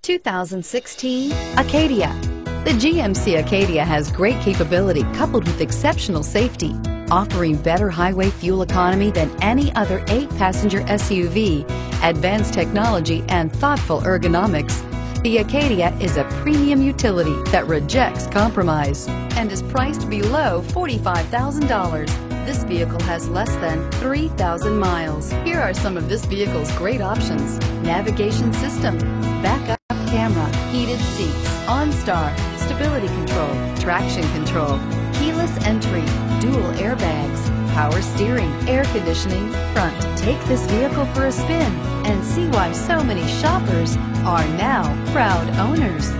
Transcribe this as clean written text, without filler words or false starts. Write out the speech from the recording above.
2016 Acadia. The GMC Acadia has great capability coupled with exceptional safety, offering better highway fuel economy than any other 8-passenger SUV, advanced technology, and thoughtful ergonomics. The Acadia is a premium utility that rejects compromise and is priced below $45,000. This vehicle has less than 3,000 miles. Here are some of this vehicle's great options: navigation system, backup camera, heated seats, OnStar, stability control, traction control, keyless entry, dual airbags, power steering, air conditioning, front. Take this vehicle for a spin and see why so many shoppers are now proud owners.